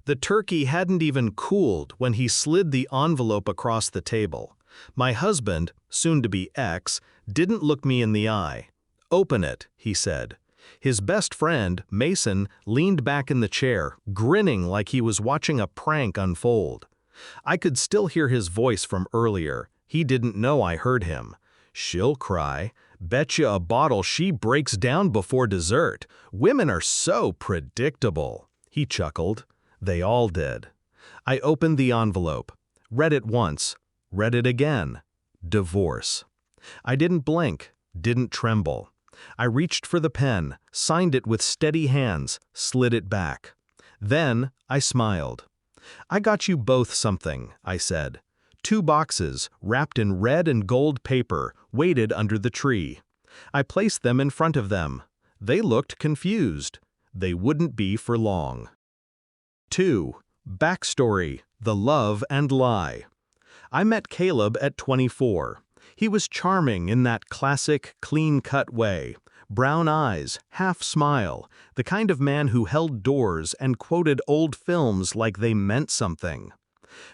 The turkey hadn't even cooled when he slid the envelope across the table. My husband, soon-to-be ex, didn't look me in the eye. "Open it," he said. His best friend, Mason, leaned back in the chair, grinning like he was watching a prank unfold. I could still hear his voice from earlier. He didn't know I heard him. "She'll cry. Betcha a bottle she breaks down before dessert. Women are so predictable." He chuckled. They all did. I opened the envelope. Read it once. Read it again. Divorce. I didn't blink. Didn't tremble. I reached for the pen, signed it with steady hands, slid it back. Then I smiled. "I got you both something," I said. 2 boxes, wrapped in red and gold paper, waited under the tree. I placed them in front of them. They looked confused. They wouldn't be for long. 2. Backstory: The Love and Lie. I met Caleb at 24. He was charming in that classic, clean-cut way. Brown eyes, half smile, the kind of man who held doors and quoted old films like they meant something.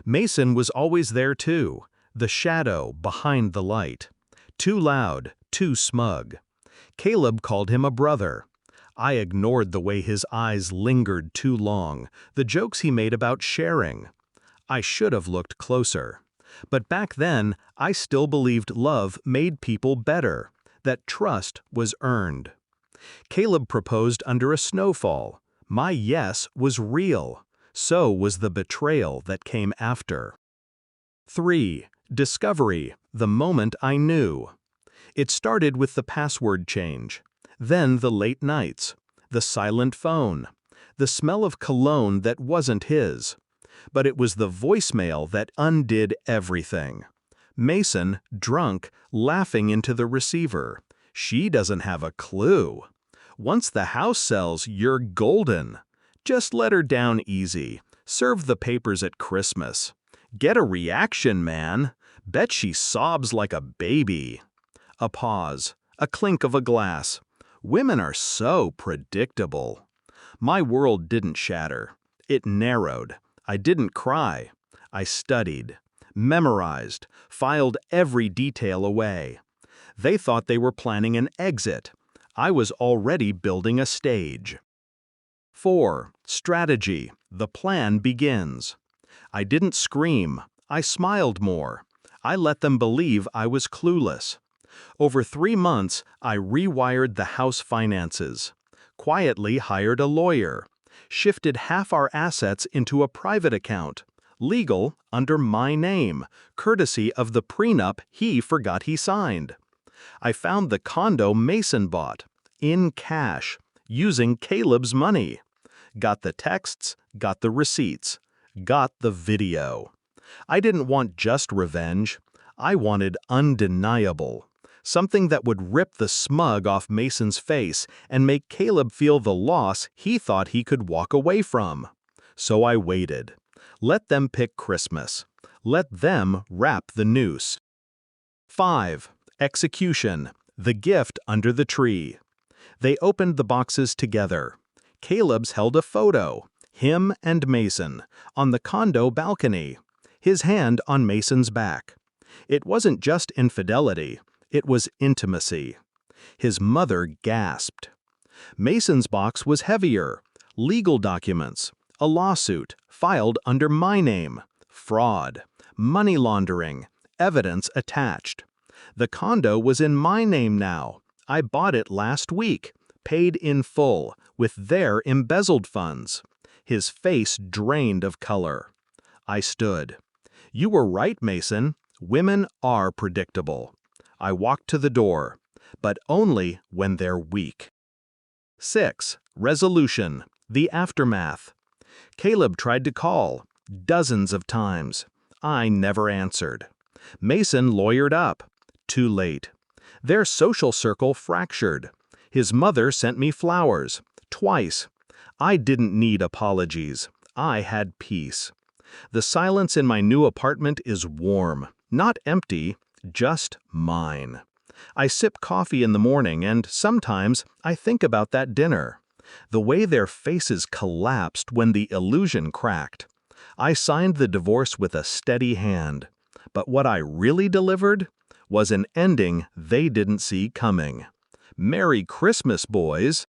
Mason was always there too, the shadow behind the light. Too loud, too smug. Caleb called him a brother. I ignored the way his eyes lingered too long, the jokes he made about sharing. I should have looked closer. But back then, I still believed love made people better, that trust was earned. Caleb proposed under a snowfall. My yes was real. So was the betrayal that came after. 3. Discovery: The Moment I Knew. It started with the password change. Then the late nights. The silent phone. The smell of cologne that wasn't his. But it was the voicemail that undid everything. Mason, drunk, laughing into the receiver. "She doesn't have a clue. Once the house sells, you're golden. Just let her down easy. Serve the papers at Christmas. Get a reaction, man. Bet she sobs like a baby." A pause. A clink of a glass. Women are so predictable. My world didn't shatter. It narrowed. I didn't cry. I studied, memorized, filed every detail away. They thought they were planning an exit. I was already building a stage. 4. Strategy: The Plan Begins. I didn't scream. I smiled more. I let them believe I was clueless. Over 3 months, I rewired the house finances. Quietly hired a lawyer. Shifted half our assets into a private account. Legal, under my name, courtesy of the prenup he forgot he signed. I found the condo Mason bought, in cash, using Caleb's money. Got the texts, got the receipts, got the video. I didn't want just revenge. I wanted undeniable. Something that would rip the smug off Mason's face and make Caleb feel the loss he thought he could walk away from. So I waited. Let them pick Christmas. Let them wrap the noose. 5. Execution: The Gift Under the Tree. They opened the boxes together. Caleb's held a photo, him and Mason, on the condo balcony, his hand on Mason's back. It wasn't just infidelity. It was intimacy. His mother gasped. Mason's box was heavier. Legal documents. A lawsuit, filed under my name. Fraud. Money laundering. Evidence attached. The condo was in my name now. I bought it last week. Paid in full, with their embezzled funds. His face drained of color. I stood. "You were right, Mason. Women are predictable." I walked to the door, but only when they're weak. 6. Resolution: The Aftermath. Caleb tried to call, dozens of times. I never answered. Mason lawyered up. Too late. Their social circle fractured. His mother sent me flowers, twice. I didn't need apologies. I had peace. The silence in my new apartment is warm, not empty, just mine. I sip coffee in the morning and sometimes I think about that dinner. The way their faces collapsed when the illusion cracked. I signed the divorce with a steady hand. But what I really delivered was an ending they didn't see coming. Merry Christmas, boys!